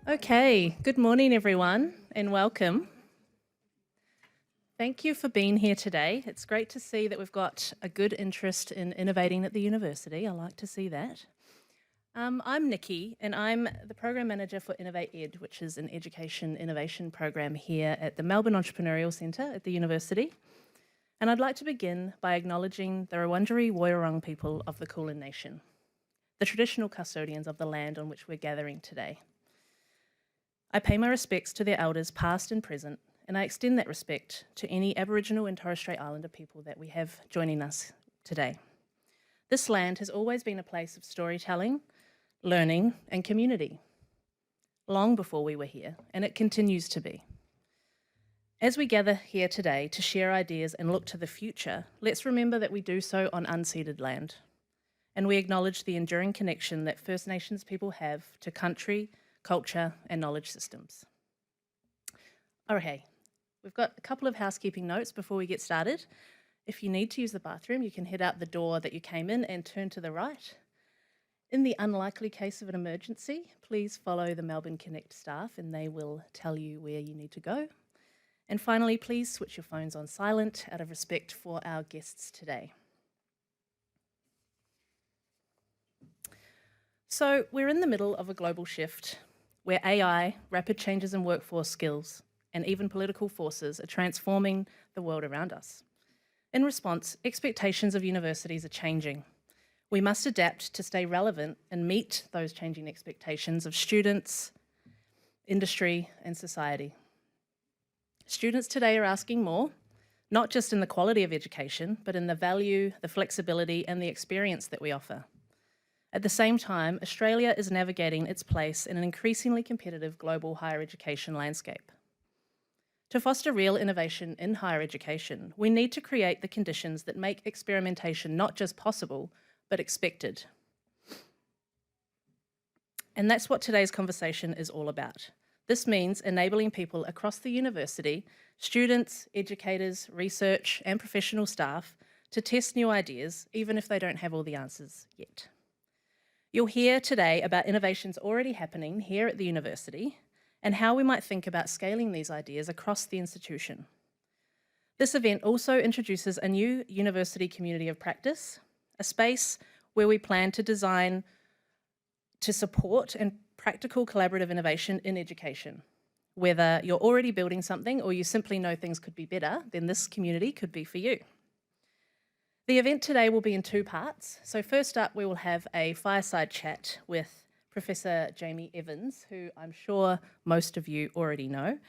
Okay, good morning everyone and welcome. Thank you for being here today. It's great to see that we've got a good interest in innovating at the university. I like to see that. I'm Nikki and I'm the Program Manager for InnovatEd, which is an education innovation program here at the Melbourne Entrepreneurial Centre at the university. And I'd like to begin by acknowledging the Wurundjeri Woiwurrung people of the Kulin Nation, the traditional custodians of the land on which we're gathering today. I pay my respects to their elders past and present, and I extend that respect to any Aboriginal and Torres Strait Islander people that we have joining us today. This land has always been a place of storytelling, learning and community, long before we were here, and it continues to be. As we gather here today to share ideas and look to the future, let's remember that we do so on unceded land, and we acknowledge the enduring connection that First Nations people have to country, culture and knowledge systems. Okay, we've got a couple of housekeeping notes before we get started. If you need to use the bathroom, you can head out the door that you came in and turn to the right. In the unlikely case of an emergency, please follow the Melbourne Connect staff and they will tell you where you need to go. And finally, please switch your phones on silent out of respect for our guests today. So we're in the middle of a global shift where AI, rapid changes in workforce skills, and even political forces are transforming the world around us. In response, expectations of universities are changing. We must adapt to stay relevant and meet those changing expectations of students, industry, and society. Students today are asking more, not just in the quality of education, but in the value, the flexibility, and the experience that we offer. At the same time, Australia is navigating its place in an increasingly competitive global higher education landscape. To foster real innovation in higher education, we need to create the conditions that make experimentation not just possible, but expected. And that's what today's conversation is all about. This means enabling people across the university, students, educators, research, and professional staff to test new ideas, even if they don't have all the answers yet. You'll hear today about innovations already happening here at the university and how we might think about scaling these ideas across the institution. This event also introduces a new university community of practice, a space where we plan to design to support and practical collaborative innovation in education. Whether you're already building something or you simply know things could be better, then this community could be for you. The event today will be in two parts. So first up, we will have a fireside chat with Professor Jamie Evans, who I'm sure most of you already know.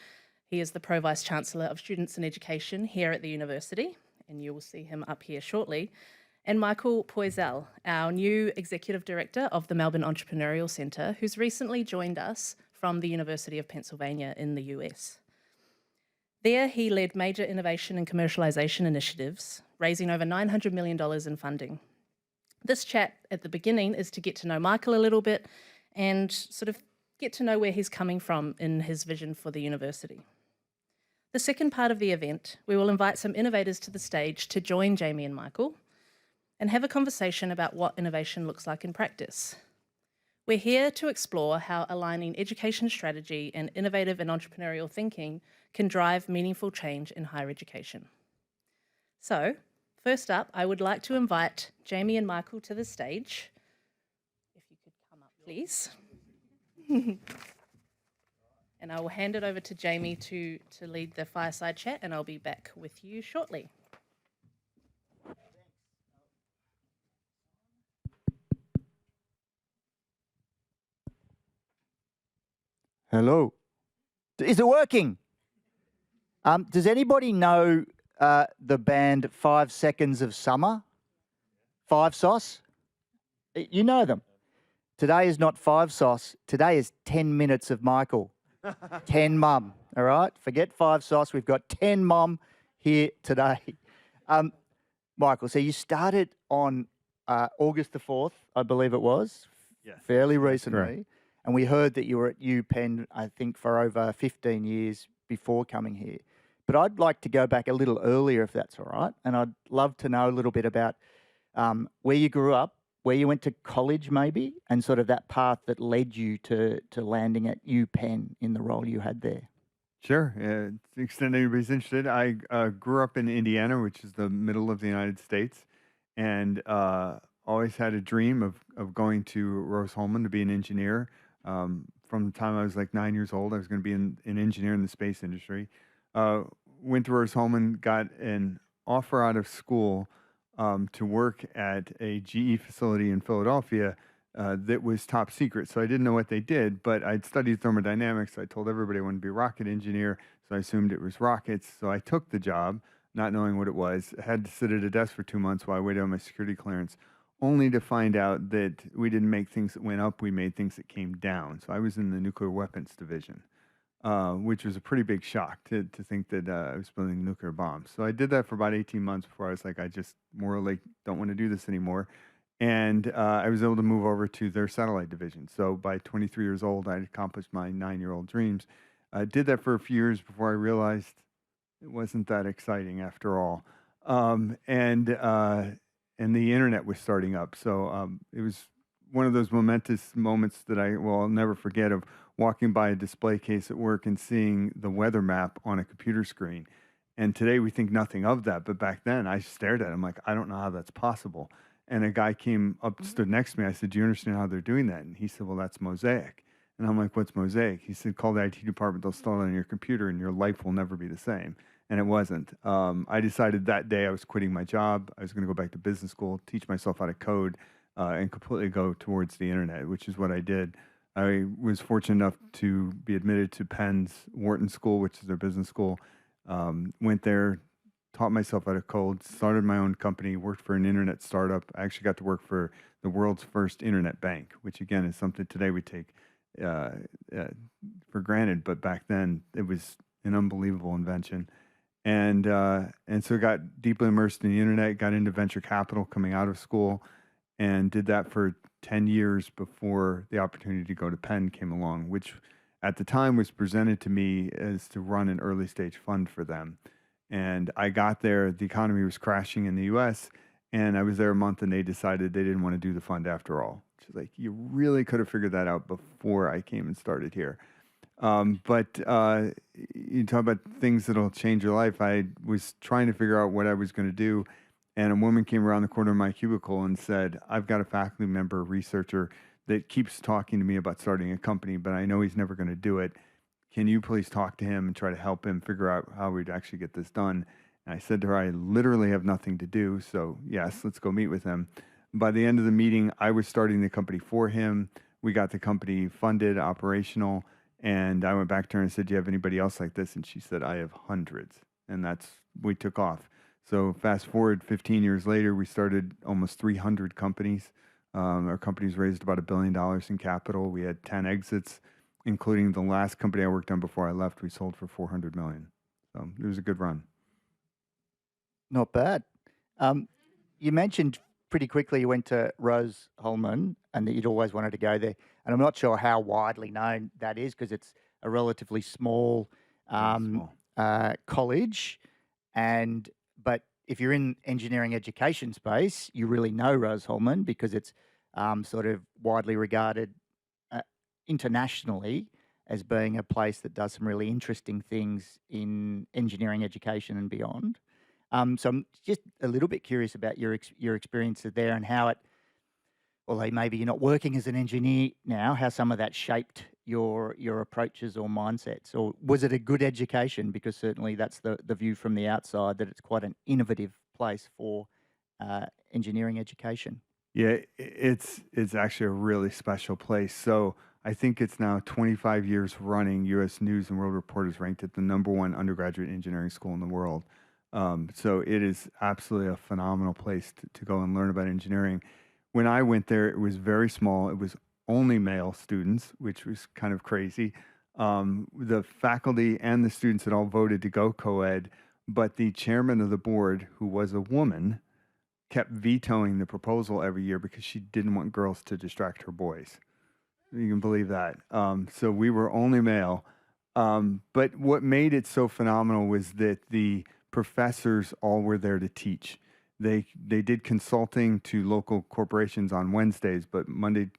He is the Pro-Vice Chancellor of Students and Education here at the university, and you will see him up here shortly. And Michael Poisel, our new Executive Director of the Melbourne Entrepreneurial Centre, who's recently joined us from the University of Pennsylvania in the US. There, he led major innovation and commercialisation initiatives, raising over $900 million in funding. This chat at the beginning is to get to know Michael a little bit and sort of get to know where he's coming from in his vision for the university. The second part of the event, we will invite some innovators to the stage to join Jamie and Michael and have a conversation about what innovation looks like in practice. We're here to explore how aligning education strategy and innovative and entrepreneurial thinking can drive meaningful change in higher education. So, first up, I would like to invite Jamie and Michael to the stage. If you could come up, please. And I will hand it over to Jamie to lead the fireside chat, and I'll be back with you shortly. Hello. Is it working? Does anybody know the band 5 Seconds of Summer? Five Sauce? You know them. Today is not 5 Sauce. Today is 10 minutes of Michael. 10 Mum, all right? Forget 5 Sauce. We've got 10 Mum here today. Michael, so you started on August the 4th, I believe it was, fairly recently. Correct. And we heard that you were at UPenn, I think, for over 15 years before coming here. But I'd like to go back a little earlier, if that's all right. And I'd love to know a little bit about where you grew up, where you went to college maybe, and sort of that path that led you to landing at UPenn in the role you had there? Sure. To the extent anybody's interested, I grew up in Indiana, which is the middle of the United States, and always had a dream of going to Rose-Hulman to be an engineer. From the time I was like 9 years old, I was going to be an engineer in the space industry. Uh, Went to Rose-Hulman, got an offer out of school to work at a GE facility in Philadelphia that was top secret. So I didn't know what they did, but I'd studied thermodynamics. I told everybody I wanted to be a rocket engineer, so I assumed it was rockets. So I took the job, not knowing what it was. I had to sit at a desk for 2 months while I waited on my security clearance, only to find out that we didn't make things that went up, we made things that came down. So I was in the nuclear weapons division, which was a pretty big shock to think that I was building nuclear bombs. So I did that for about 18 months before I was like, I just morally don't want to do this anymore. And I was able to move over to their satellite division. So by 23 years old, I'd accomplished my 9-year-old dreams. I did that for a few years before I realized it wasn't that exciting after all. And the internet was starting up. So it was one of those momentous moments that I'll never forget, of walking by a display case at work and seeing the weather map on a computer screen. And today we think nothing of that, but back then I stared at it. I'm like, I don't know how that's possible. And a guy came up, stood next to me. I said, do you understand how they're doing that? And he said, well, that's Mosaic. And I'm like, what's Mosaic? He said, call the IT department. They'll install it on your computer and your life will never be the same. And it wasn't. I decided that day I was quitting my job. I was going to go back to business school, teach myself how to code, and completely go towards the internet, which is what I did. I was fortunate enough to be admitted to Penn's Wharton School, which is their business school. Went there, taught myself how to code, started my own company, worked for an internet startup. I actually got to work for the world's first internet bank, which again is something today we take for granted, but back then it was an unbelievable invention. And so got deeply immersed in the internet, got into venture capital coming out of school, and did that for 10 years before the opportunity to go to Penn came along, which at the time was presented to me as to run an early stage fund for them. And I got there, the economy was crashing in the US, and I was there a month and they decided they didn't want to do the fund after all. Which is like, you really could have figured that out before I came and started here. But you talk about things that'll change your life. I was trying to figure out what I was going to do, and a woman came around the corner of my cubicle and said, I've got a faculty member, a researcher, that keeps talking to me about starting a company, but I know he's never going to do it. Can you please talk to him and try to help him figure out how we'd actually get this done? And I said to her, I literally have nothing to do, so yes, let's go meet with him. By the end of the meeting, I was starting the company for him. We got the company funded, operational, and I went back to her and said, do you have anybody else like this? And she said, I have hundreds. And we took off. So fast forward 15 years later, we started almost 300 companies. Our company's raised about $1 billion in capital. We had 10 exits, including the last company I worked on before I left. We sold for $400 million. So it was a good run. Not bad. You mentioned pretty quickly you went to Rose-Hulman and that you'd always wanted to go there. And I'm not sure how widely known that is because it's a relatively small college. But if you're in engineering education space, you really know Rose-Hulman because it's sort of widely regarded internationally as being a place that does some really interesting things in engineering education and beyond. So I'm just a little bit curious about your experiences there and how it, although maybe you're not working as an engineer now, how some of that shaped your approaches or mindsets. Or was it a good education? Because certainly that's the view from the outside, that it's quite an innovative place for engineering education. Yeah, it's actually a really special place. So I think it's now 25 years running. U.S. News and World Report is ranked at the #1 undergraduate engineering school in the world. So it is absolutely a phenomenal place to go and learn about engineering. When I went there, it was very small. It was only male students, which was kind of crazy. The faculty and the students had all voted to go co-ed, but the chairman of the board, who was a woman, kept vetoing the proposal every year because she didn't want girls to distract her boys. You can believe that. So we were only male. But what made it so phenomenal was that the professors all were there to teach. They did consulting to local corporations on Wednesdays, but Monday,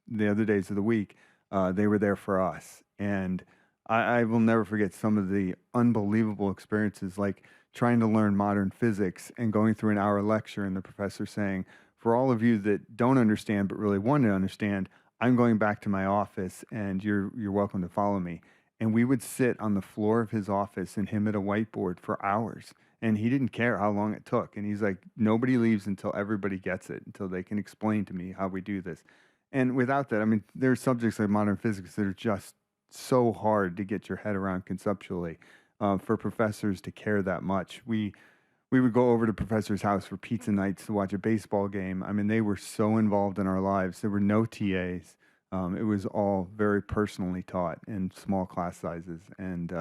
the other days of the week, they were there for us. And I will never forget some of the unbelievable experiences, like trying to learn modern physics and going through an hour lecture and the professor saying, for all of you that don't understand but really want to understand, I'm going back to my office and you're welcome to follow me. And we would sit on the floor of his office and him at a whiteboard for hours. And he didn't care how long it took. And he's like, nobody leaves until everybody gets it, until they can explain to me how we do this. And without that, I mean, there are subjects like modern physics that are just so hard to get your head around conceptually, for professors to care that much. We would go over to professor's house for pizza nights to watch a baseball game. I mean, they were so involved in our lives. There were no TAs. It was all very personally taught in small class sizes. And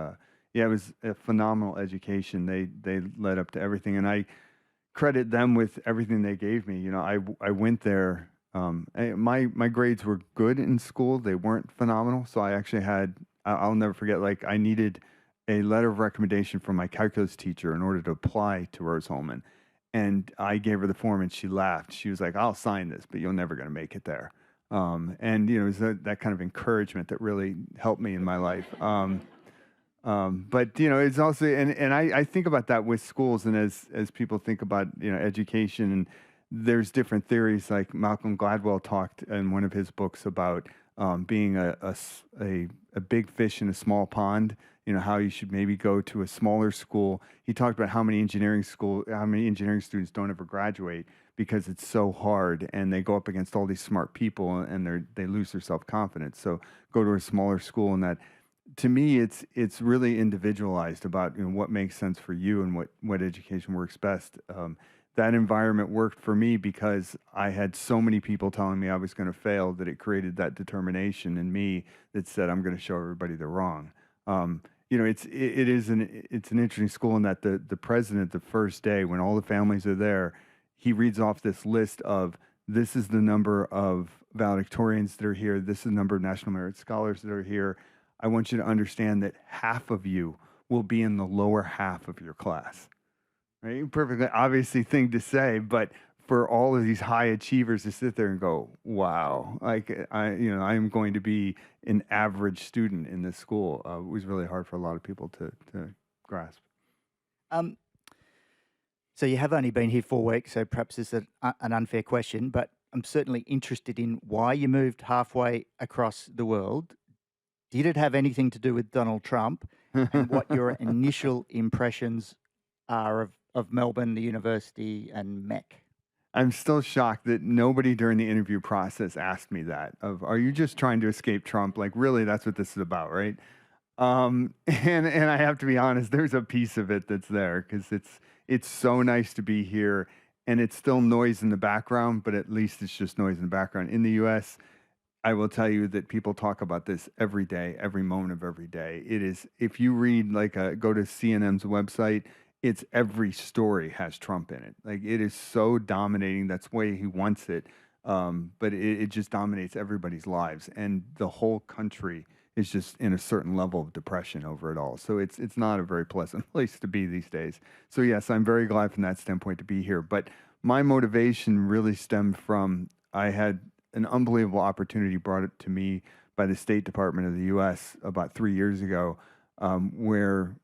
yeah, it was a phenomenal education. They led up to everything. And I credit them with everything they gave me. You know, I went there. My grades were good in school. They weren't phenomenal. So I actually had, I'll never forget, like I needed a letter of recommendation from my calculus teacher in order to apply to Rose-Hulman. And I gave her the form and she laughed. She was like, I'll sign this, but you're never going to make it there. And, you know, it was that kind of encouragement that really helped me in my life. But, you know, it's also, and I think about that with schools, and as people think about, you know, education, and there's different theories, like Malcolm Gladwell talked in one of his books about being a big fish in a small pond, you know, how you should maybe go to a smaller school. He talked about how many engineering students don't ever graduate because it's so hard and they go up against all these smart people and they lose their self-confidence. So go to a smaller school, and that, to me, it's really individualized about, you know, what makes sense for you and what education works best. That environment worked for me because I had so many people telling me I was going to fail that it created that determination in me that said, I'm going to show everybody they're wrong. You know, it's an interesting school in that the president, the first day when all the families are there, he reads off this list of, this is the number of valedictorians that are here. This is the number of National Merit Scholars that are here. I want you to understand that half of you will be in the lower half of your class. Right? Perfectly obviously thing to say, but for all of these high achievers to sit there and go, wow, like I am going to be an average student in this school, was really hard for a lot of people to grasp. So you have only been here 4 weeks, so perhaps this is an unfair question, but I'm certainly interested in why you moved halfway across the world. Did it have anything to do with Donald Trump, and what your initial impressions are of Melbourne, the university, and MEC? I'm still shocked that nobody during the interview process asked me that, of, are you just trying to escape Trump? Like, really, that's what this is about, right? And I have to be honest, there's a piece of it that's there, because it's so nice to be here, and it's still noise in the background, but at least it's just noise in the background. In the US, I will tell you that people talk about this every day, every moment of every day. It is, if you read, like, go to CNN's website, it's every story has Trump in it. Like, it is so dominating. That's the way he wants it. But it just dominates everybody's lives. And the whole country is just in a certain level of depression over it all. So it's not a very pleasant place to be these days. So yes, I'm very glad from that standpoint to be here. But my motivation really stemmed from, I had an unbelievable opportunity brought it to me by the State Department of the US about 3 years ago, where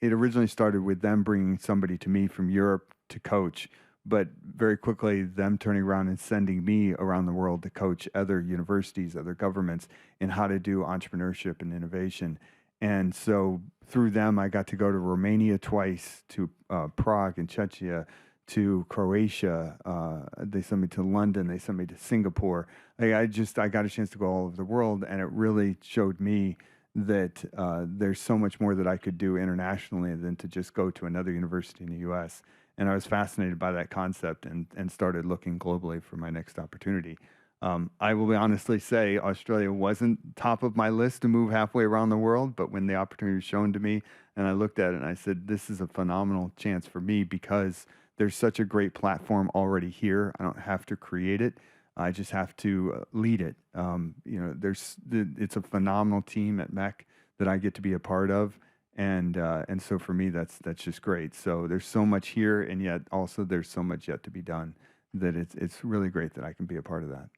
it originally started with them bringing somebody to me from Europe to coach, but very quickly them turning around and sending me around the world to coach other universities, other governments in how to do entrepreneurship and innovation. And so through them, I got to go to Romania twice, to Prague and Czechia, to Croatia. They sent me to London. They sent me to Singapore. Like, I got a chance to go all over the world, and it really showed me that there's so much more that I could do internationally than to just go to another university in the US. And I was fascinated by that concept and started looking globally for my next opportunity. I will honestly say Australia wasn't top of my list to move halfway around the world, but when the opportunity was shown to me and I looked at it and I said, this is a phenomenal chance for me because there's such a great platform already here. I don't have to create it. I just have to lead it. You know, it's a phenomenal team at MEC that I get to be a part of. And so for me, that's just great. So there's so much here, and yet also there's so much yet to be done, that it's really great that I can be a part of that.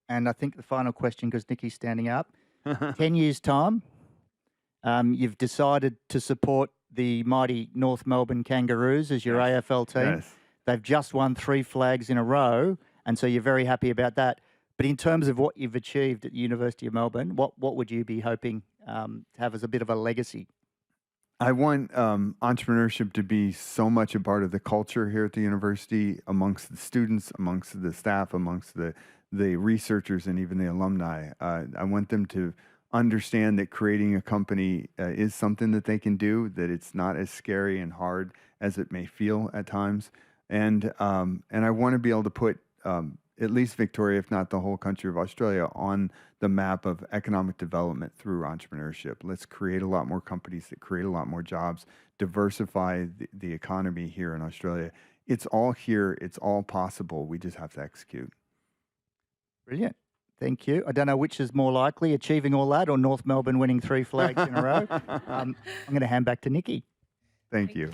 And I think the final question, because Nikki's standing up, 10 years' time, you've decided to support the mighty North Melbourne Kangaroos as your Yes. AFL team. Yes. They've just won 3 flags in a row, and so you're very happy about that. But in terms of what you've achieved at the University of Melbourne, what would you be hoping to have as a bit of a legacy? I want entrepreneurship to be so much a part of the culture here at the university, amongst the students, amongst the staff, amongst the researchers, and even the alumni. I want them to understand that creating a company is something that they can do, that it's not as scary and hard as it may feel at times. And I want to be able to put at least Victoria, if not the whole country of Australia, on the map of economic development through entrepreneurship. Let's create a lot more companies that create a lot more jobs, diversify the economy here in Australia. It's all here. It's all possible. We just have to execute. Brilliant. Thank you. I don't know which is more likely, achieving all that or North Melbourne winning 3 flags in a row. I'm going to hand back to Nikki. Thank you.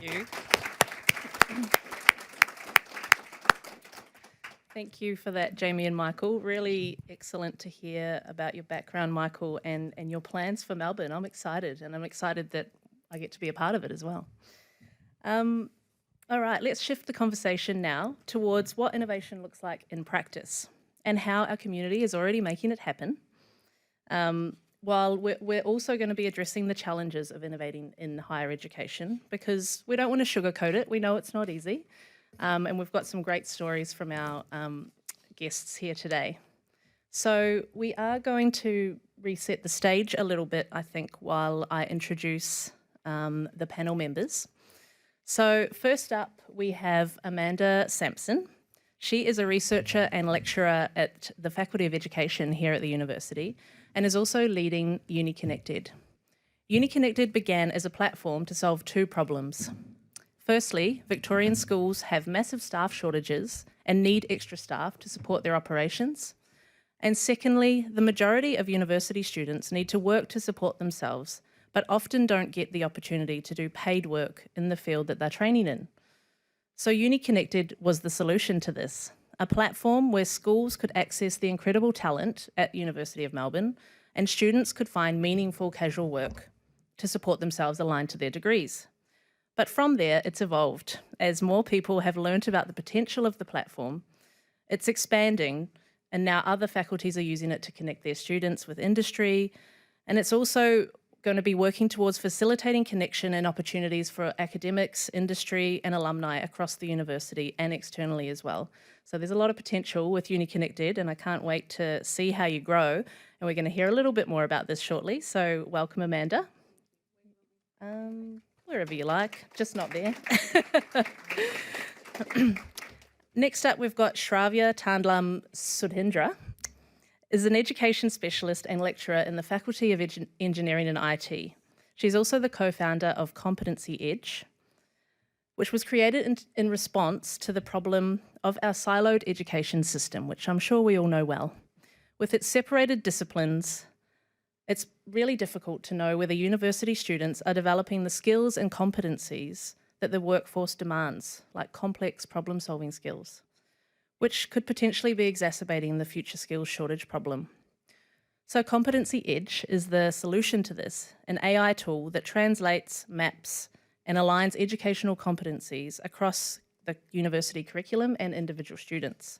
Thank you for that, Jamie and Michael. Really excellent to hear about your background, Michael, and your plans for Melbourne. I'm excited, and I'm excited that I get to be a part of it as well. All right, let's shift the conversation now towards what innovation looks like in practice and how our community is already making it happen. While we're also going to be addressing the challenges of innovating in higher education, because we don't want to sugarcoat it. We know it's not easy. And we've got some great stories from our guests here today. So we are going to reset the stage a little bit, I think, while I introduce the panel members. So first up, we have Amanda Sampson. She is a researcher and lecturer at the Faculty of Education here at the university and is also leading UniConnected. UniConnected began as a platform to solve 2 problems. Firstly, Victorian schools have massive staff shortages and need extra staff to support their operations. And secondly, the majority of university students need to work to support themselves, but often don't get the opportunity to do paid work in the field that they're training in. So UniConnected was the solution to this, a platform where schools could access the incredible talent at University of Melbourne and students could find meaningful casual work to support themselves aligned to their degrees. But from there, it's evolved. As more people have learnt about the potential of the platform, it's expanding, and now other faculties are using it to connect their students with industry. And it's also going to be working towards facilitating connection and opportunities for academics, industry, and alumni across the university and externally as well. So there's a lot of potential with UniConnected, and I can't wait to see how you grow. And we're going to hear a little bit more about this shortly. So welcome, Amanda. Wherever you like, just not there. Next up, we've got Shravya Tandlam Sudhindra, is an education specialist and lecturer in the Faculty of Engineering and IT. She's also the co-founder of Competency Edge, which was created in response to the problem of our siloed education system, which I'm sure we all know well. With its separated disciplines, it's really difficult to know whether university students are developing the skills and competencies that the workforce demands, like complex problem-solving skills, which could potentially be exacerbating the future skills shortage problem. So Competency Edge is the solution to this, an AI tool that translates, maps, and aligns educational competencies across the university curriculum and individual students.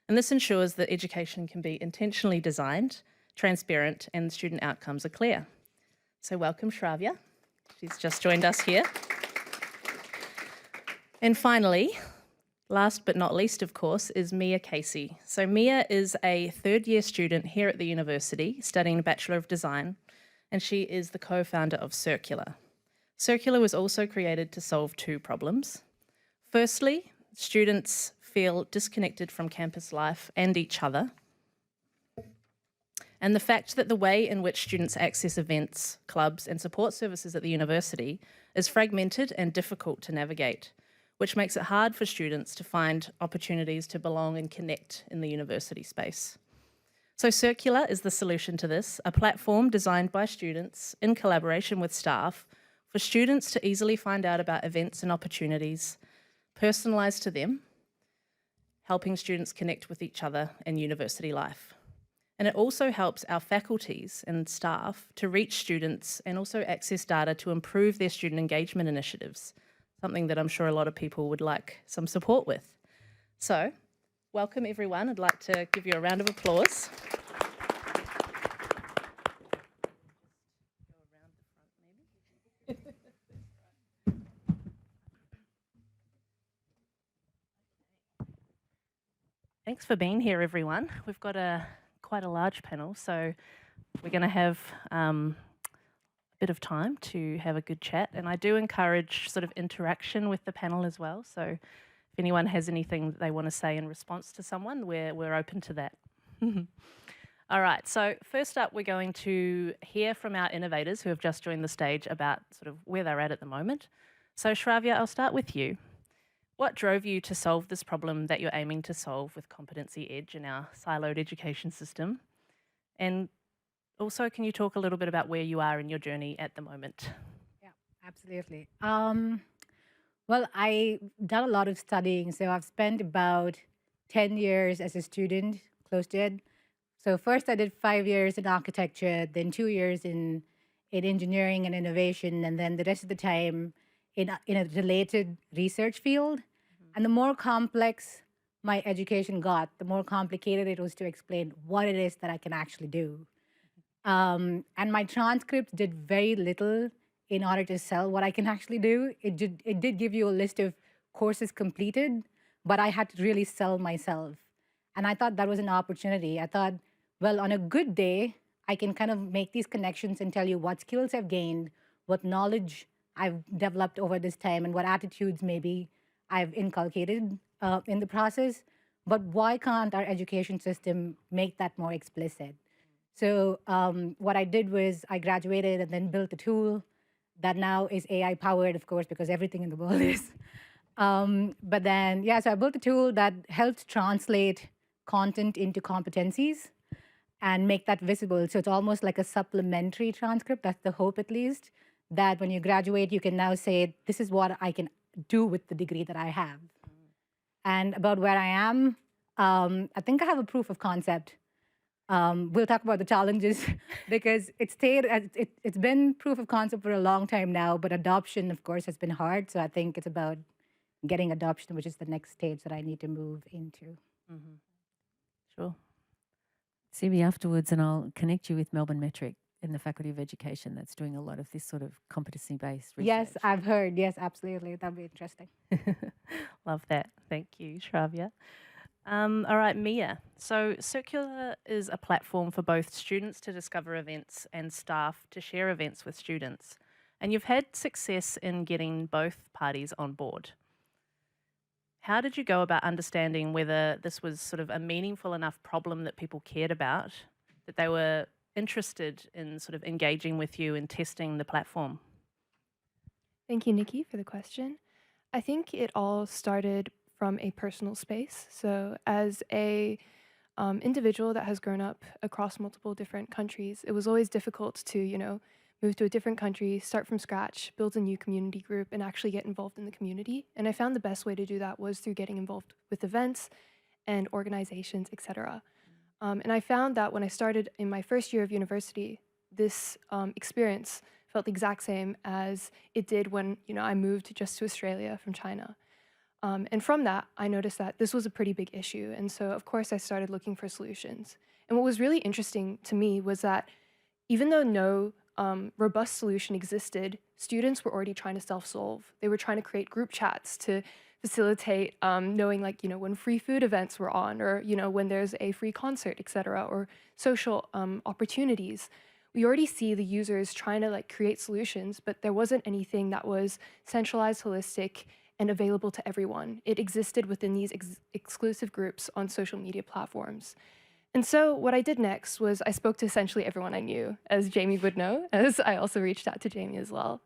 And this ensures that education can be intentionally designed, transparent, and student outcomes are clear. So welcome, Shravya. She's just joined us here. And finally, last but not least, of course, is Mia Casey. So Mia is a third-year student here at the university studying a Bachelor of Design, and she is the co-founder of Circular. Circular was also created to solve 2 problems. Firstly, students feel disconnected from campus life and each other. And the fact that the way in which students access events, clubs, and support services at the university is fragmented and difficult to navigate, which makes it hard for students to find opportunities to belong and connect in the university space. So Circular is the solution to this, a platform designed by students in collaboration with staff for students to easily find out about events and opportunities, personalised to them, helping students connect with each other in university life. And it also helps our faculties and staff to reach students and also access data to improve their student engagement initiatives, something that I'm sure a lot of people would like some support with. So, welcome everyone. I'd like to give you a round of applause. Thanks for being here, everyone. We've got quite a large panel, so we're going to have a bit of time to have a good chat. And I do encourage sort of interaction with the panel as well. So if anyone has anything that they want to say in response to someone, we're open to that. All right, so first up, we're going to hear from our innovators who have just joined the stage about sort of where they're at the moment. So Shravya, I'll start with you. What drove you to solve this problem that you're aiming to solve with Competency Edge in our siloed education system? And also, can you talk a little bit about where you are in your journey at the moment? Yeah, absolutely. Well, I done a lot of studying, so I've spent about 10 years as a student, close to it. So first I did 5 years in architecture, then 2 years in engineering and innovation, and then the rest of the time in a related research field. And the more complex my education got, the more complicated it was to explain what it is that I can actually do. And my transcripts did very little in order to sell what I can actually do. It did give you a list of courses completed, but I had to really sell myself. And I thought that was an opportunity. I thought, well, on a good day, I can kind of make these connections and tell you what skills I've gained, what knowledge I've developed over this time, and what attitudes maybe I've inculcated in the process. But why can't our education system make that more explicit? So what I did was I graduated and then built a tool that now is AI powered, of course, because everything in the world is. But then, yeah, so I built a tool that helps translate content into competencies and make that visible. So it's almost like a supplementary transcript. That's the hope, at least, that when you graduate, you can now say, this is what I can do with the degree that I have. And about where I am, I think I have a proof of concept. We'll talk about the challenges because it's been proof of concept for a long time now, but adoption, of course, has been hard. So I think it's about getting adoption, which is the next stage that I need to move into. Mm-hmm. Sure. See me afterwards and I'll connect you with Melbourne Metric in the Faculty of Education that's doing a lot of this sort of competency-based research. Yes, I've heard. Yes, absolutely. That'd be interesting. Love that. Thank you, Shravya. All right, Mia. So Circular is a platform for both students to discover events and staff to share events with students. And you've had success in getting both parties on board. How did you go about understanding whether this was sort of a meaningful enough problem that people cared about, that they were interested in sort of engaging with you and testing the platform? Thank you, Nikki, for the question. I think it all started from a personal space. So as a individual that has grown up across multiple different countries, it was always difficult to, move to a different country, start from scratch, build a new community group, and actually get involved in the community. And I found the best way to do that was through getting involved with events and organizations, etc. And I found that when I started in my first year of university, this experience felt the exact same as it did when I moved just to Australia from China. And from that, I noticed that this was a pretty big issue. And so, of course, I started looking for solutions. And what was really interesting to me was that even though no robust solution existed, students were already trying to self-solve. They were trying to create group chats to facilitate knowing when free food events were on, or when there's a free concert, etc., or social opportunities. We already see the users trying to create solutions, but there wasn't anything that was centralized, holistic, and available to everyone. It existed within these exclusive groups on social media platforms. And so what I did next was I spoke to essentially everyone I knew, as Jamie would know, as I also reached out to Jamie as well.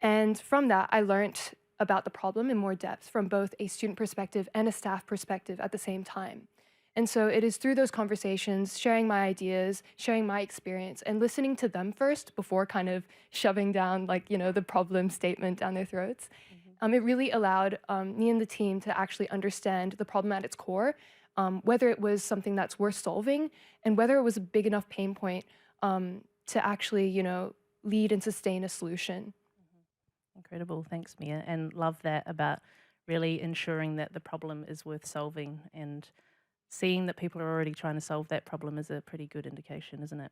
And from that, I learned about the problem in more depth from both a student perspective and a staff perspective at the same time. And so it is through those conversations, sharing my ideas, sharing my experience, and listening to them first before kind of shoving down, like, the problem statement down their throats. It really allowed me and the team to actually understand the problem at its core, whether it was something that's worth solving, and whether it was a big enough pain point to actually, lead and sustain a solution. Incredible. Thanks, Mia. And love that about really ensuring that the problem is worth solving, and seeing that people are already trying to solve that problem is a pretty good indication, isn't it?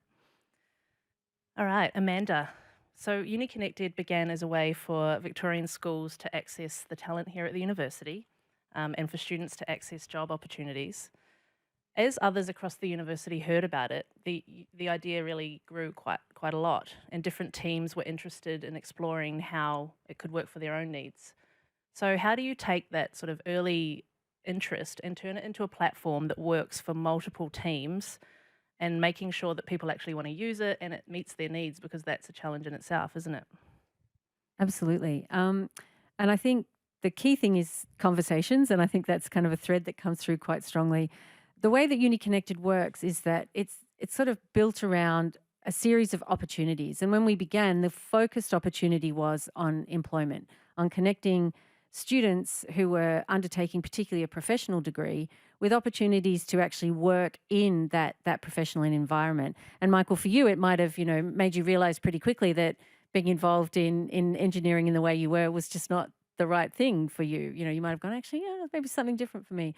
All right, Amanda. So UniConnected began as a way for Victorian schools to access the talent here at the university, and for students to access job opportunities. As others across the university heard about it, the idea really grew quite a lot, and different teams were interested in exploring how it could work for their own needs. So how do you take that sort of early interest and turn it into a platform that works for multiple teams, and making sure that people actually want to use it and it meets their needs, because that's a challenge in itself, isn't it? Absolutely. And I think the key thing is conversations, and I think that's kind of a thread that comes through quite strongly. The way that UniConnected works is that it's sort of built around a series of opportunities. And when we began, the focused opportunity was on employment, on connecting students who were undertaking particularly a professional degree with opportunities to actually work in that professional environment. And Michael, for you, it might have, made you realize pretty quickly that being involved in engineering in the way you were was just not the right thing for you. You might have gone, actually, yeah, maybe something different for me.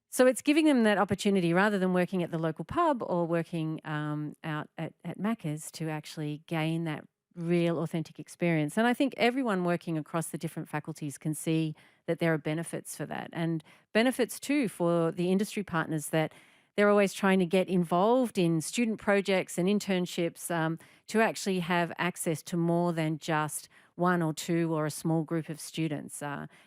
So it's giving them that opportunity rather than working at the local pub or working out at Macca's to actually gain that real authentic experience. And I think everyone working across the different faculties can see that there are benefits for that, and benefits too for the industry partners, that they're always trying to get involved in student projects and internships, to actually have access to more than just one or two or a small group of students.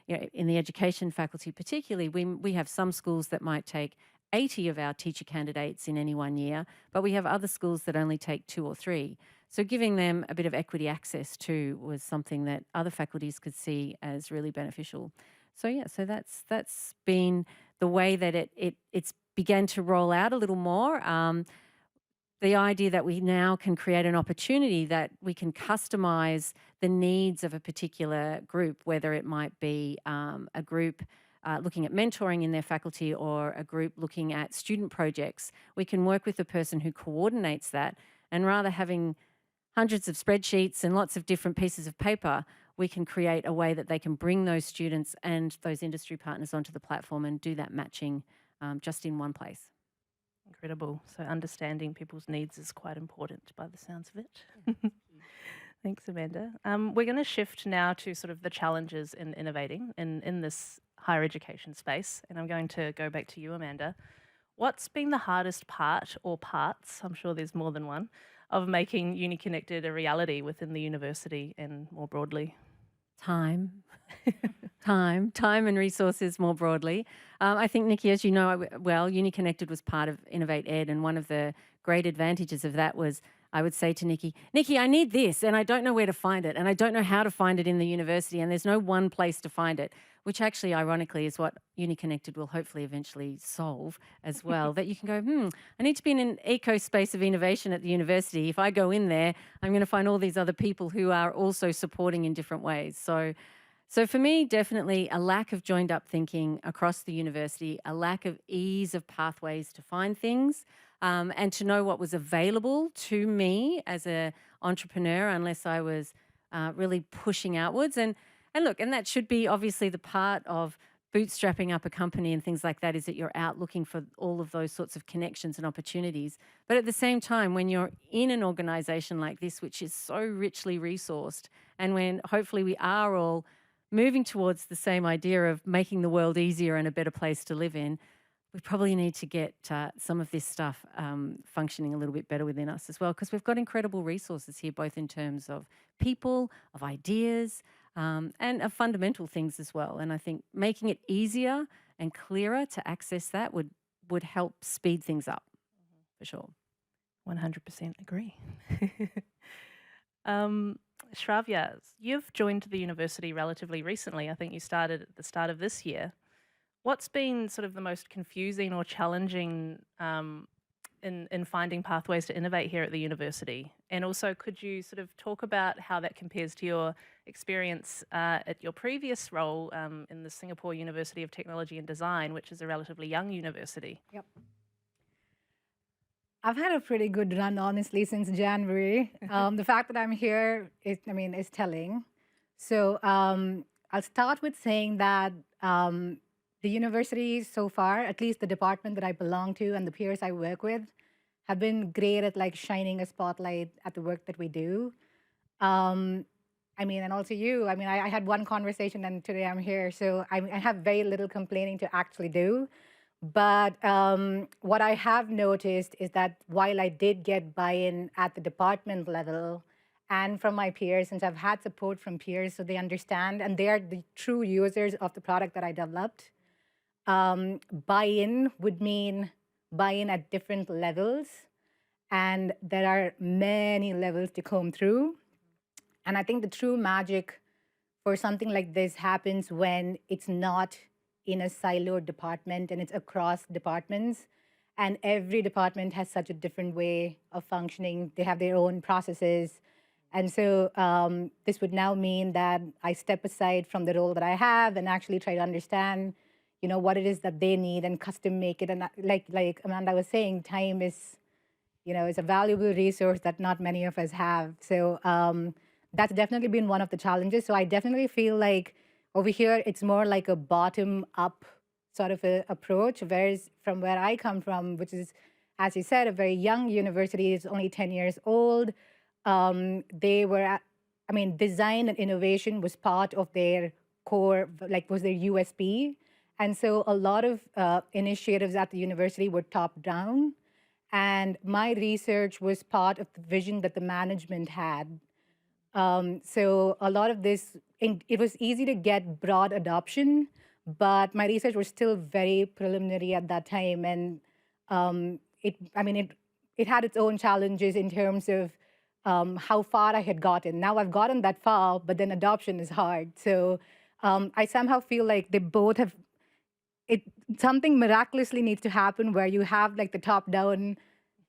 In the education faculty particularly, we have some schools that might take 80 of our teacher candidates in any one year, but we have other schools that only take 2 or 3. So giving them a bit of equity access too was something that other faculties could see as really beneficial. So yeah, so that's been the way that it's began to roll out a little more. The idea that we now can create an opportunity that we can customize the needs of a particular group, whether it might be a group looking at mentoring in their faculty or a group looking at student projects. We can work with the person who coordinates that, and rather having hundreds of spreadsheets and lots of different pieces of paper, we can create a way that they can bring those students and those industry partners onto the platform and do that matching just in one place. Incredible. So understanding people's needs is quite important by the sounds of it. Thanks, Amanda. We're going to shift now to sort of the challenges in innovating in this higher education space. And I'm going to go back to you, Amanda. What's been the hardest part or parts, I'm sure there's more than one, of making UniConnected a reality within the university and more broadly? Time. Time and resources more broadly. I think, Nikki, as you know, UniConnected was part of InnovatEd, and one of the great advantages of that was I would say to Nikki, I need this, and I don't know where to find it, and I don't know how to find it in the university, and there's no one place to find it, which actually, ironically, is what UniConnected will hopefully eventually solve as well, that you can go, I need to be in an eco space of innovation at the university. If I go in there, I'm going to find all these other people who are also supporting in different ways. So for me, definitely a lack of joined up thinking across the university, a lack of ease of pathways to find things, and to know what was available to me as an entrepreneur, unless I was really pushing outwards. And look, and that should be obviously the part of bootstrapping up a company and things like that, is that you're out looking for all of those sorts of connections and opportunities. But at the same time, when you're in an organization like this, which is so richly resourced, and when hopefully we are all moving towards the same idea of making the world easier and a better place to live in, we probably need to get some of this stuff functioning a little bit better within us as well, because we've got incredible resources here, both in terms of people, of ideas, and of fundamental things as well. And I think making it easier and clearer to access that would help speed things up, for sure. 100% agree. Shravya, you've joined the university relatively recently. I think you started at the start of this year. What's been sort of the most confusing or challenging in finding pathways to innovate here at the university? And also, could you sort of talk about how that compares to your experience at your previous role in the Singapore University of Technology and Design, which is a relatively young university? Yep. I've had a pretty good run, honestly, since January. The fact that I'm here is telling. So I'll start with saying that the university so far, at least the department that I belong to and the peers I work with, have been great at like shining a spotlight at the work that we do. And also you. I had one conversation and today I'm here, so I have very little complaining to actually do. But what I have noticed is that while I did get buy-in at the department level and from my peers, since I've had support from peers, so they understand and they are the true users of the product that I developed, buy-in would mean buy-in at different levels. And there are many levels to comb through. And I think the true magic for something like this happens when it's not in a siloed department and it's across departments. And every department has such a different way of functioning. They have their own processes. And so this would now mean that I step aside from the role that I have and actually try to understand, what it is that they need and custom make it. And like Amanda was saying, time is a valuable resource that not many of us have. So that's definitely been one of the challenges. So I definitely feel like over here, it's more like a bottom-up sort of a approach, whereas from where I come from, which is, as you said, a very young university, it's only 10 years old. Design and innovation was part of their core, was their USP. And so a lot of initiatives at the university were top-down. And my research was part of the vision that the management had. So a lot of this, it was easy to get broad adoption, but my research was still very preliminary at that time. And it had its own challenges in terms of how far I had gotten. Now I've gotten that far, but then adoption is hard. So I somehow feel like they both have, something miraculously needs to happen where you have like the top-down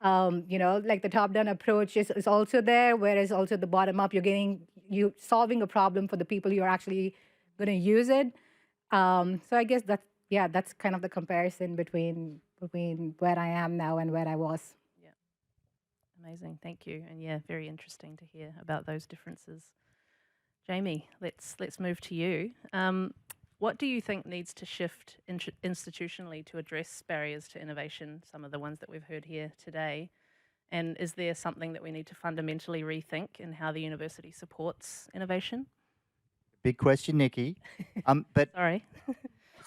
the top-down approach is also there, whereas also the bottom-up, you solving a problem for the people you're actually going to use it. So I guess that's kind of the comparison between where I am now and where I was. Yeah, amazing. Thank you. And yeah, very interesting to hear about those differences. Jamie, let's move to you. What do you think needs to shift institutionally to address barriers to innovation, some of the ones that we've heard here today? And is there something that we need to fundamentally rethink in how the university supports innovation? Big question, Nikki. But Sorry.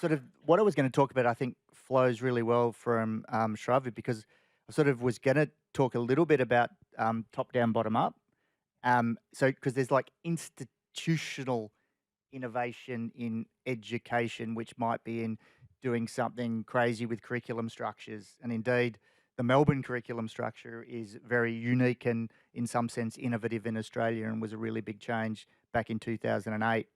sort of what I was going to talk about, I think, flows really well from Shravi, because I sort of was going to talk a little bit about top-down, bottom-up. Because there's like institutional innovation in education, which might be in doing something crazy with curriculum structures. And indeed, the Melbourne curriculum structure is very unique and in some sense innovative in Australia and was a really big change back in 2008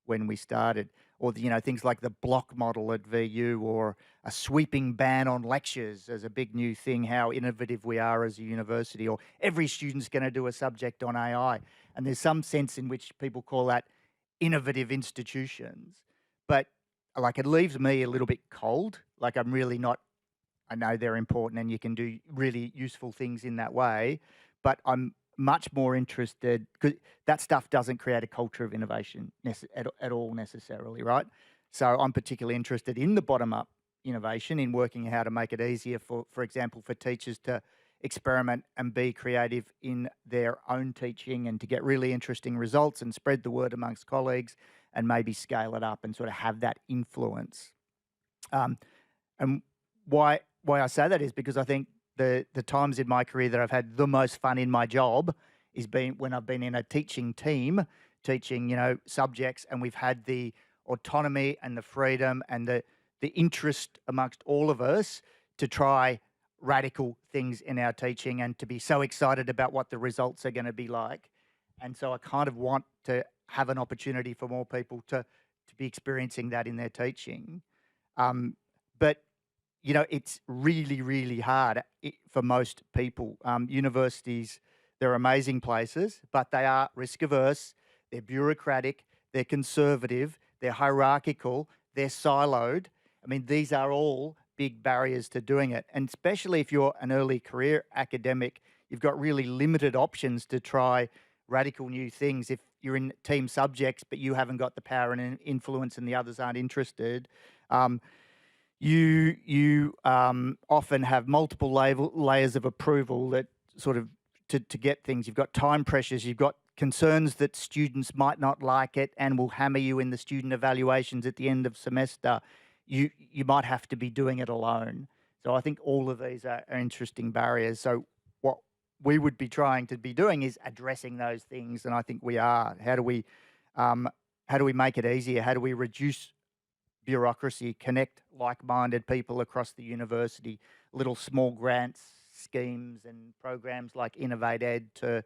when we started. Or, things like the block model at VU or a sweeping ban on lectures as a big new thing, how innovative we are as a university, or every student's going to do a subject on AI. And there's some sense in which people call that innovative institutions, but like it leaves me a little bit cold. Like I'm really not, I know they're important and you can do really useful things in that way, but I'm much more interested, because that stuff doesn't create a culture of innovation at all necessarily, right? So I'm particularly interested in the bottom-up innovation, in working out how to make it easier for example, for teachers to experiment and be creative in their own teaching and to get really interesting results and spread the word amongst colleagues and maybe scale it up and sort of have that influence. And why I say that is because I think the times in my career that I've had the most fun in my job is when I've been in a teaching team, teaching, subjects, and we've had the autonomy and the freedom and the interest amongst all of us to try radical things in our teaching and to be so excited about what the results are going to be like. And so I kind of want to have an opportunity for more people to be experiencing that in their teaching. But it's really, really hard for most people. Universities, they're amazing places, but they are risk averse, they're bureaucratic, they're conservative, they're hierarchical, they're siloed. I mean, these are all big barriers to doing it. And especially if you're an early career academic, you've got really limited options to try radical new things. If you're in team subjects, but you haven't got the power and influence and the others aren't interested, you often have multiple layers of approval that sort of to get things. You've got time pressures, you've got concerns that students might not like it and will hammer you in the student evaluations at the end of semester. You might have to be doing it alone. So I think all of these are interesting barriers. So what we would be trying to be doing is addressing those things, and I think we are. How do we make it easier? How do we reduce bureaucracy, connect like-minded people across the university, little small grants, schemes and programs like InnovatEd to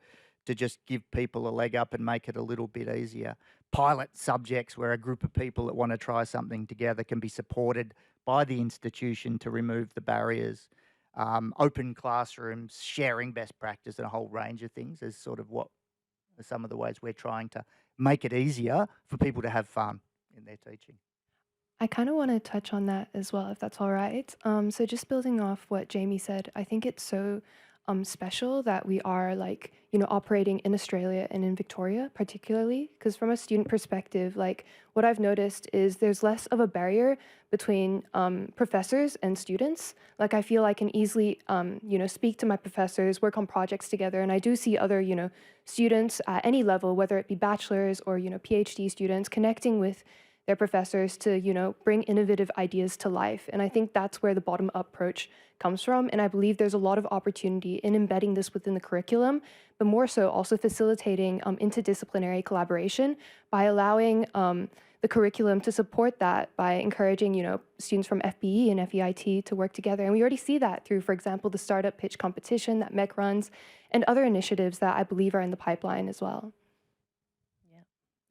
just give people a leg up and make it a little bit easier. Pilot subjects where a group of people that want to try something together can be supported by the institution to remove the barriers. Open classrooms, sharing best practice and a whole range of things is sort of what are some of the ways we're trying to make it easier for people to have fun in their teaching. I kind of want to touch on that as well, if that's all right. So just building off what Jamie said, I think it's so special that we are operating in Australia and in Victoria, particularly because from a student perspective, like what I've noticed is there's less of a barrier between professors and students. Like I feel I can easily, speak to my professors, work on projects together, and I do see other, students at any level, whether it be bachelor's or PhD students, connecting with their professors to, bring innovative ideas to life. And I think that's where the bottom-up approach comes from. And I believe there's a lot of opportunity in embedding this within the curriculum, but more so also facilitating interdisciplinary collaboration by allowing the curriculum to support that by encouraging, students from FBE and FEIT to work together. And we already see that through, for example, the startup pitch competition that MEC runs and other initiatives that I believe are in the pipeline as well.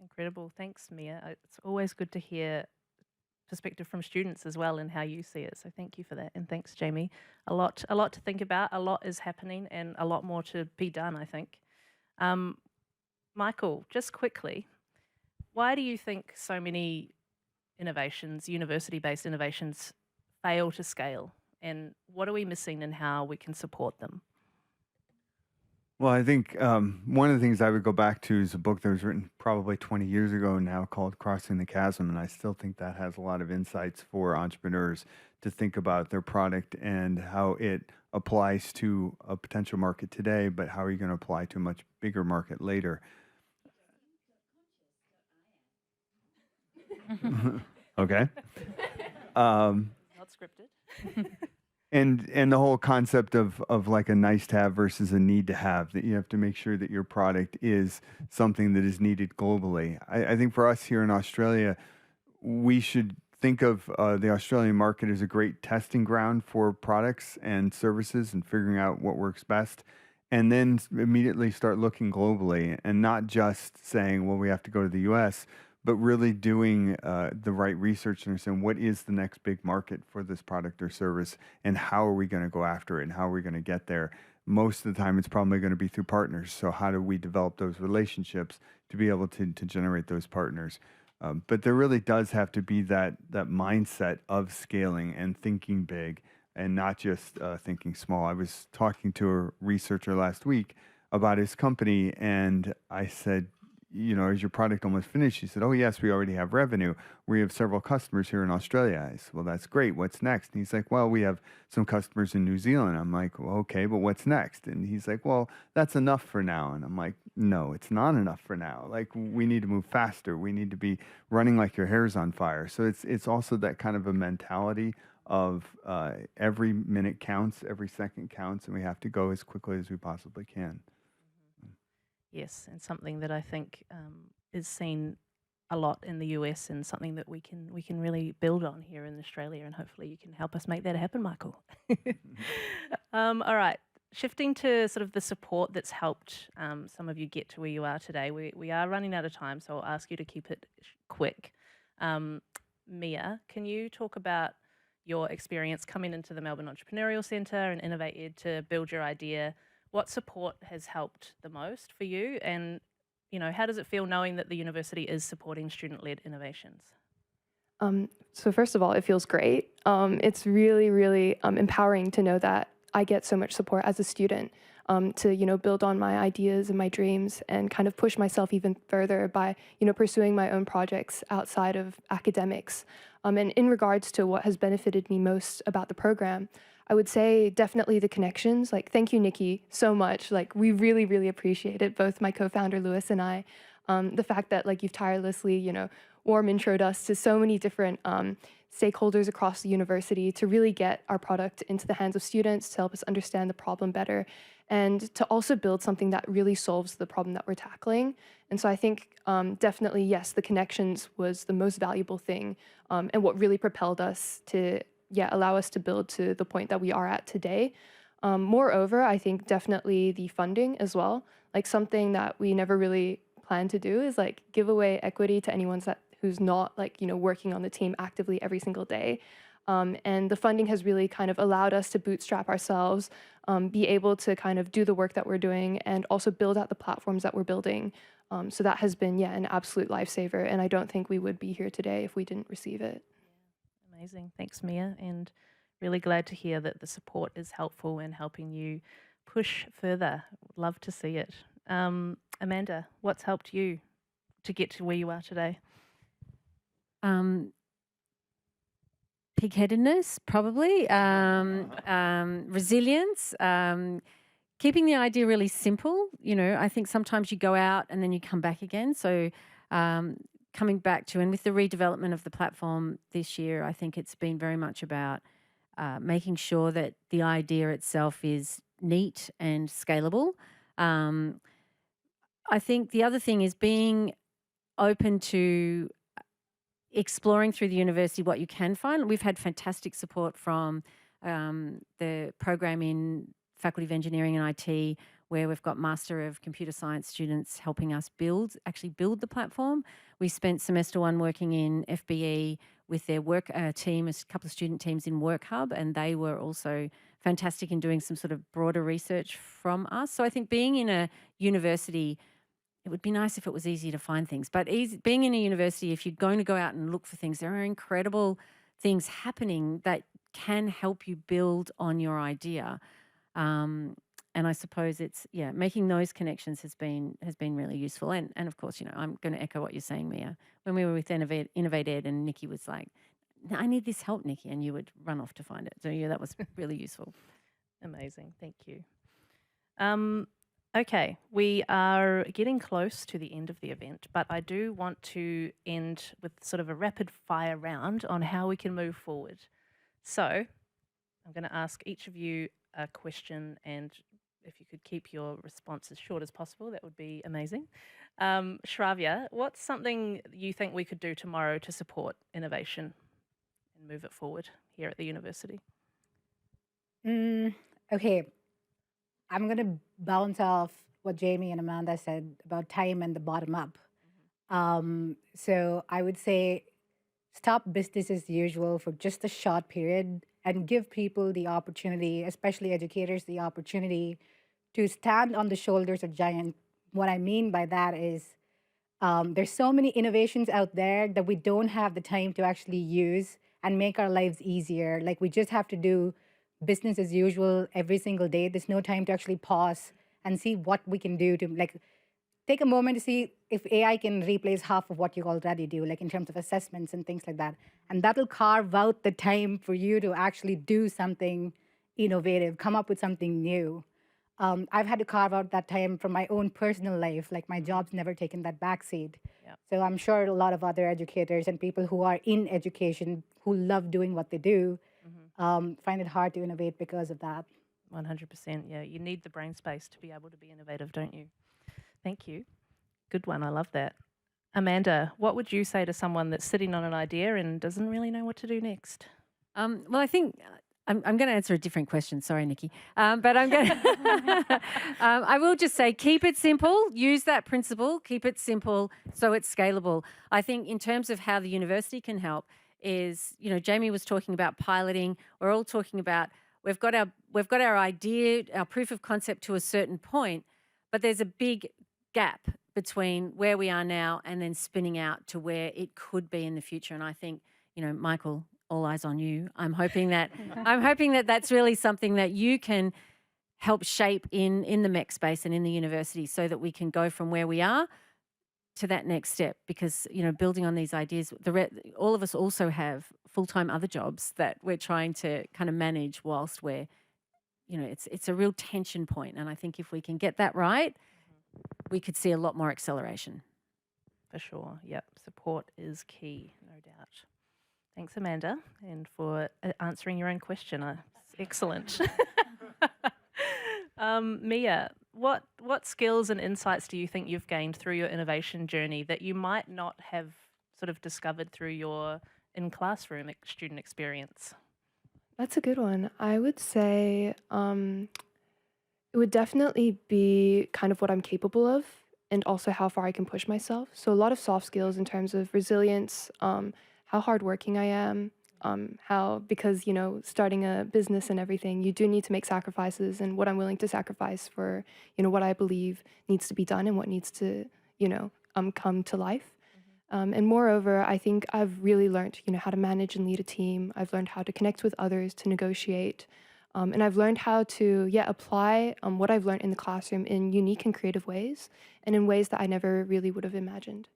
Incredible. Thanks, Mia. It's always good to hear perspective from students as well and how you see it. So thank you for that. And thanks, Jamie. A lot to think about. A lot is happening and a lot more to be done, I think. Michael, just quickly, why do you think so many innovations, university-based innovations, fail to scale? And what are we missing in how we can support them? Well, I think one of the things I would go back to is a book that was written probably 20 years ago now called Crossing the Chasm. And I still think that has a lot of insights for entrepreneurs to think about their product and how it applies to a potential market today, but how are you going to apply to a much bigger market later? Okay. Not scripted. And the whole concept of like a nice to have versus a need to have, that you have to make sure that your product is something that is needed globally. I think for us here in Australia, we should think of the Australian market as a great testing ground for products and services and figuring out what works best. And then immediately start looking globally and not just saying, well, we have to go to the US, but really doing the right research to understand what is the next big market for this product or service and how are we going to go after it and how are we going to get there. Most of the time, it's probably going to be through partners. So how do we develop those relationships to be able to generate those partners? But there really does have to be that mindset of scaling and thinking big and not just thinking small. I was talking to a researcher last week about his company, and I said, is your product almost finished? He said, oh, yes, we already have revenue. We have several customers here in Australia. I said, well, that's great. What's next? And he's like, well, we have some customers in New Zealand. I'm like, well, okay, but what's next? And he's like, well, that's enough for now. And I'm like, no, it's not enough for now. Like, we need to move faster. We need to be running like your hair's on fire. So it's also that kind of a mentality of every minute counts, every second counts, and we have to go as quickly as we possibly can. Yes, and something that I think is seen a lot in the US and something that we can really build on here in Australia, and hopefully you can help us make that happen, Michael. All right, shifting to sort of the support that's helped some of you get to where you are today. We are running out of time, so I'll ask you to keep it quick. Mia, can you talk about your experience coming into the Melbourne Entrepreneurial Centre and InnovatEd to build your idea? What support has helped the most for you? And, how does it feel knowing that the university is supporting student-led innovations? So first of all, it feels great. It's really, really empowering to know that I get so much support as a student to build on my ideas and my dreams and kind of push myself even further by pursuing my own projects outside of academics. And in regards to what has benefited me most about the program, I would say definitely the connections. Like, thank you, Nikki, so much. Like, we really, really appreciate it, both my co-founder Lewis and I. The fact that you've tirelessly warm introed us to so many different stakeholders across the university to really get our product into the hands of students, to help us understand the problem better, and to also build something that really solves the problem that we're tackling. And so I think definitely, yes, the connections was the most valuable thing, and what really propelled us to, allow us to build to the point that we are at today. Moreover, I think definitely the funding as well, like something that we never really plan to do is give away equity to anyone who's not working on the team actively every single day. And the funding has really kind of allowed us to bootstrap ourselves, be able to kind of do the work that we're doing and also build out the platforms that we're building. So that has been, an absolute lifesaver. And I don't think we would be here today if we didn't receive it. Amazing. Thanks, Mia. And really glad to hear that the support is helpful in helping you push further. Love to see it. Amanda, what's helped you to get to where you are today? Pig-headedness, probably. Resilience. Keeping the idea really simple. I think sometimes you go out and then you come back again. So coming back to, and with the redevelopment of the platform this year, I think it's been very much about making sure that the idea itself is neat and scalable. I think the other thing is being open to exploring through the university what you can find. We've had fantastic support from the program in Faculty of Engineering and IT, where we've got Master of Computer Science students helping us actually build the platform. We spent semester one working in FBE with their work team, a couple of student teams in Work Hub, and they were also fantastic in doing some sort of broader research from us. So I think being in a university, it would be nice if it was easy to find things, but being in a university, if you're going to go out and look for things, there are incredible things happening that can help you build on your idea. And I suppose it's, making those connections has been really useful. And of course, I'm going to echo what you're saying, Mia. When we were with InnovatEd and Nikki was like, I need this help, Nikki, and you would run off to find it. So that was really useful. Amazing. Thank you. Okay, we are getting close to the end of the event, but I do want to end with sort of a rapid fire round on how we can move forward. So I'm going to ask each of you a question, and if you could keep your response as short as possible, that would be amazing. Shravya, what's something you think we could do tomorrow to support innovation and move it forward here at the university? Okay, I'm going to bounce off what Jamie and Amanda said about time and the bottom up. So I would say stop business as usual for just a short period and give people the opportunity, especially educators, the opportunity to stand on the shoulders of giants. What I mean by that is there's so many innovations out there that we don't have the time to actually use and make our lives easier. Like, we just have to do business as usual every single day. There's no time to actually pause and see what we can do to take a moment to see if AI can replace half of what you already do, like in terms of assessments and things like that. And that'll carve out the time for you to actually do something innovative, come up with something new. I've had to carve out that time from my own personal life. Like, my job's never taken that backseat. Yeah. So I'm sure a lot of other educators and people who are in education who love doing what they do find it hard to innovate because of that. 100%. Yeah, you need the brain space to be able to be innovative, don't you? Thank you. Good one. I love that. Amanda, what would you say to someone that's sitting on an idea and doesn't really know what to do next? Well, I think I'm going to answer a different question. Sorry, Nikki. But I'm going to, I will just say, keep it simple. Use that principle. Keep it simple so it's scalable. I think in terms of how the university can help, is, Jamie was talking about piloting. We're all talking about we've got our idea, our proof of concept to a certain point, but there's a big gap between where we are now and then spinning out to where it could be in the future. And I think, Michael, all eyes on you. I'm hoping that that's really something that you can help shape in the MEC space and in the university, so that we can go from where we are to that next step. Because building on these ideas, all of us also have full-time other jobs that we're trying to kind of manage whilst we're, it's a real tension point. And I think if we can get that right, we could see a lot more acceleration. For sure. Yep. Support is key, no doubt. Thanks, Amanda, and for answering your own question. It's excellent. Mia, what skills and insights do you think you've gained through your innovation journey that you might not have sort of discovered through your in-classroom student experience? That's a good one. I would say it would definitely be kind of what I'm capable of and also how far I can push myself. So a lot of soft skills in terms of resilience, how hardworking I am, because, starting a business and everything, you do need to make sacrifices, and what I'm willing to sacrifice for, what I believe needs to be done and what needs to, come to life. And moreover, I think I've really learned, how to manage and lead a team. I've learned how to connect with others, to negotiate. And I've learned how to, apply what I've learned in the classroom in unique and creative ways, and in ways that I never really would have imagined.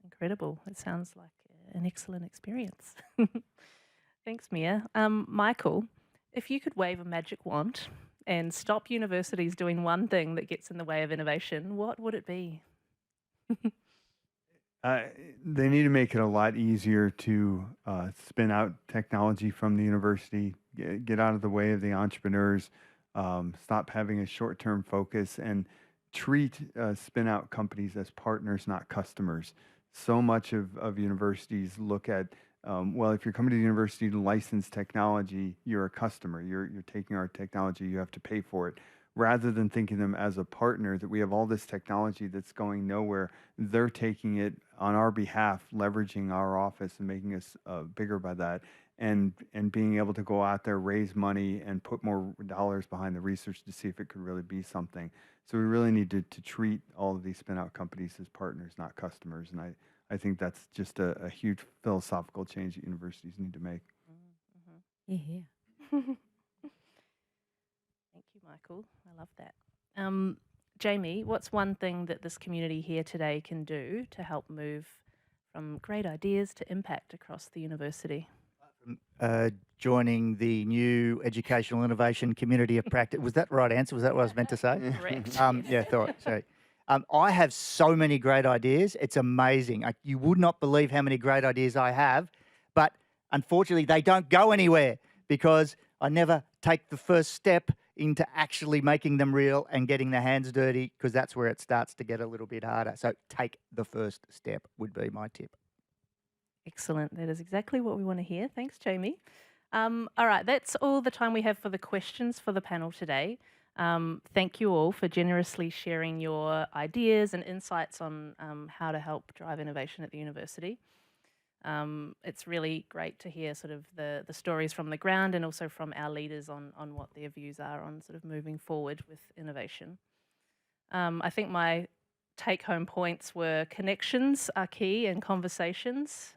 Incredible. It sounds like an excellent experience. Thanks, Mia. Michael, if you could wave a magic wand and stop universities doing one thing that gets in the way of innovation, what would it be? They need to make it a lot easier to spin out technology from the university, get out of the way of the entrepreneurs, stop having a short-term focus, and treat spin out companies as partners, not customers. So much of universities look at, well, if you're coming to the university to license technology, you're a customer. You're taking our technology, you have to pay for it. Rather than thinking them as a partner, that we have all this technology that's going nowhere, they're taking it on our behalf, leveraging our office and making us bigger by that, and being able to go out there, raise money, and put more dollars behind the research to see if it could really be something. So we really need to treat all of these spin-out companies as partners, not customers. And I think that's just a huge philosophical change that universities need to make. Yeah. Thank you, Michael. I love that. Jamie, what's one thing that this community here today can do to help move from great ideas to impact across the university? Joining the new educational innovation community of practice. Was that the right answer? Was that what I was meant to say? Correct. Yeah, thought. Sorry. I have so many great ideas. It's amazing. You would not believe how many great ideas I have, but unfortunately they don't go anywhere because I never take the first step into actually making them real and getting the hands dirty, because that's where it starts to get a little bit harder. So take the first step would be my tip. Excellent. That is exactly what we want to hear. Thanks, Jamie. All right, that's all the time we have for the questions for the panel today. Thank you all for generously sharing your ideas and insights on how to help drive innovation at the university. It's really great to hear sort of the stories from the ground, and also from our leaders on what their views are on sort of moving forward with innovation. I think my take-home points were connections are key, and conversations,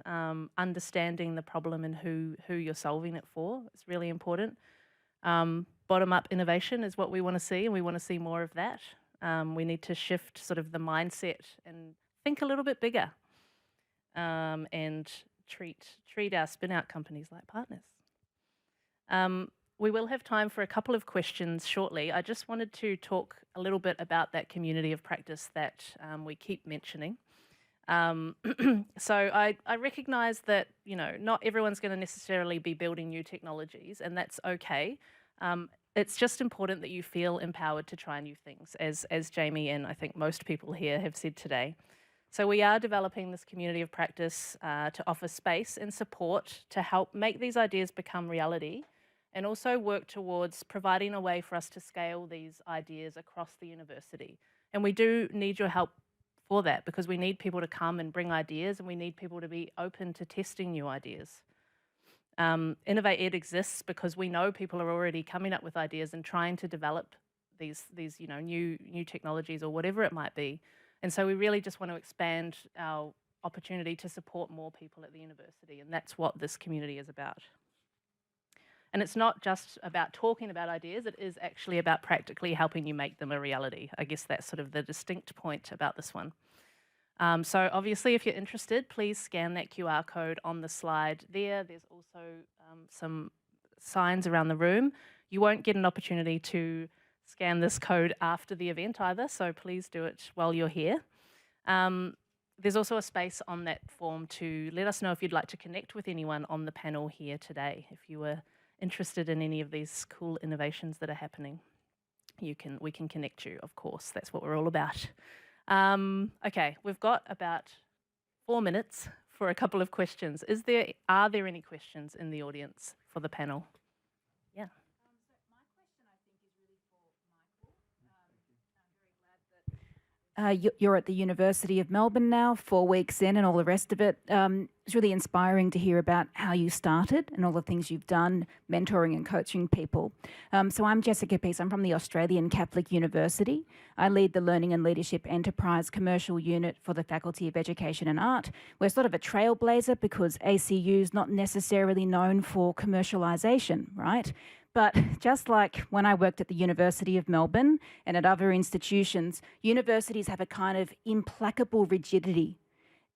understanding the problem and who you're solving it for. It's really important. Bottom-up innovation is what we want to see, and we want to see more of that. We need to shift sort of the mindset and think a little bit bigger, and treat our spin-out companies like partners. We will have time for a couple of questions shortly. I just wanted to talk a little bit about that community of practice that we keep mentioning. So I recognise that not everyone's going to necessarily be building new technologies, and that's okay. It's just important that you feel empowered to try new things, as Jamie and I think most people here have said today. So we are developing this community of practice to offer space and support to help make these ideas become reality, and also work towards providing a way for us to scale these ideas across the university. And we do need your help for that, because we need people to come and bring ideas, and we need people to be open to testing new ideas. InnovatEd exists because we know people are already coming up with ideas and trying to develop these new technologies or whatever it might be. And so we really just want to expand our opportunity to support more people at the university, and that's what this community is about. And it's not just about talking about ideas, it is actually about practically helping you make them a reality. I guess that's sort of the distinct point about this one. So obviously, if you're interested, please scan that QR code on the slide there. There's also some signs around the room. You won't get an opportunity to scan this code after the event either, so please do it while you're here. There's also a space on that form to let us know if you'd like to connect with anyone on the panel here today. If you were interested in any of these cool innovations that are happening, we can connect you, of course. That's what we're all about. Okay, we've got about 4 minutes for a couple of questions. Are there any questions in the audience for the panel? Yeah. You're at the University of Melbourne now, 4 weeks in and all the rest of it. It's really inspiring to hear about how you started and all the things you've done, mentoring and coaching people. So I'm Jessica Peace. I'm from the Australian Catholic University. I lead the Learning and Leadership Enterprise Commercial Unit for the Faculty of Education and Art. We're sort of a trailblazer because ACU is not necessarily known for commercialisation, right? But just like when I worked at the University of Melbourne and at other institutions, universities have a kind of implacable rigidity.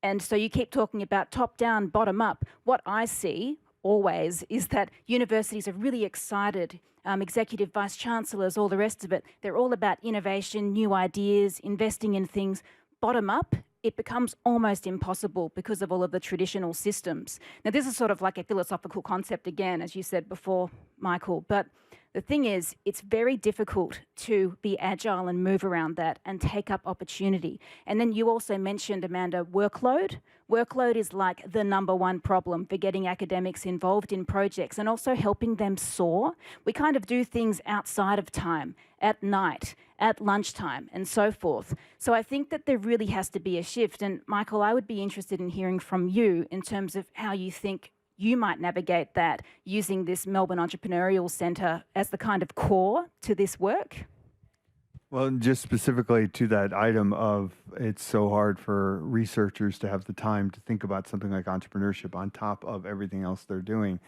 And so you keep talking about top down, bottom up. What I see always is that universities are really excited, executive vice chancellors, all the rest of it. They're all about innovation, new ideas, investing in things. Bottom up, it becomes almost impossible because of all of the traditional systems. Now, this is sort of like a philosophical concept again, as you said before, Michael, but the thing is, it's very difficult to be agile and move around that and take up opportunity. And then you also mentioned, Amanda, workload. Workload is like the #1 problem for getting academics involved in projects and also helping them soar. We kind of do things outside of time, at night, at lunchtime, and so forth. So I think that there really has to be a shift. And Michael, I would be interested in hearing from you in terms of how you think you might navigate that using this Melbourne Entrepreneurial Centre as the kind of core to this work. Well, just specifically to that item of it's so hard for researchers to have the time to think about something like entrepreneurship on top of everything else they're doing.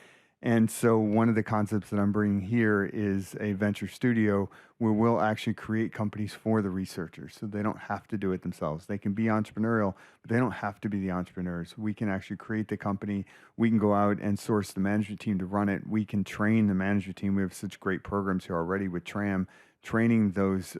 And so one of the concepts that I'm bringing here is a venture studio where we'll actually create companies for the researchers so they don't have to do it themselves. They can be entrepreneurial, but they don't have to be the entrepreneurs. We can actually create the company. We can go out and source the management team to run it. We can train the management team. We have such great programs here already with TRAM, training those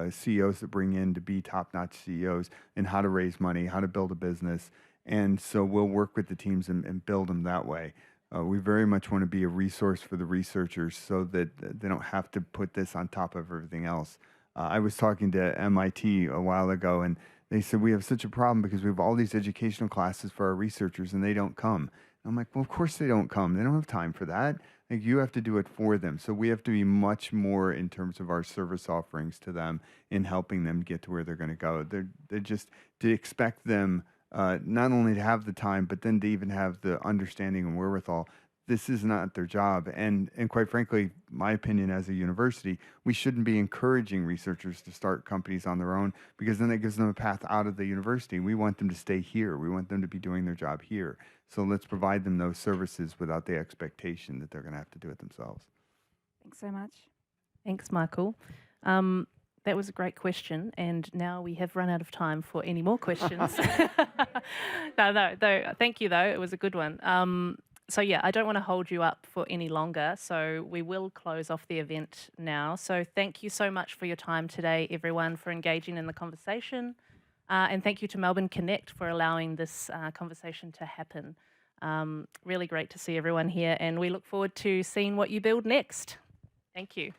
CEOs that bring in to be top-notch CEOs in how to raise money, how to build a business. And so we'll work with the teams and build them that way. We very much want to be a resource for the researchers so that they don't have to put this on top of everything else. I was talking to MIT a while ago, and they said, we have such a problem because we have all these educational classes for our researchers, and they don't come. And I'm like, well, of course they don't come. They don't have time for that. Like, you have to do it for them. So we have to be much more in terms of our service offerings to them in helping them get to where they're going to go. They're just to expect them not only to have the time, but then to even have the understanding and wherewithal. This is not their job. And quite frankly, my opinion as a university, we shouldn't be encouraging researchers to start companies on their own because then it gives them a path out of the university. We want them to stay here. We want them to be doing their job here. So let's provide them those services without the expectation that they're going to have to do it themselves. Thanks so much. Thanks, Michael. That was a great question, and now we have run out of time for any more questions. No, thank you, though. It was a good one. So, yeah, I don't want to hold you up for any longer, so we will close off the event now. So thank you so much for your time today, everyone, for engaging in the conversation. And thank you to Melbourne Connect for allowing this conversation to happen. Really great to see everyone here, and we look forward to seeing what you build next. Thank you.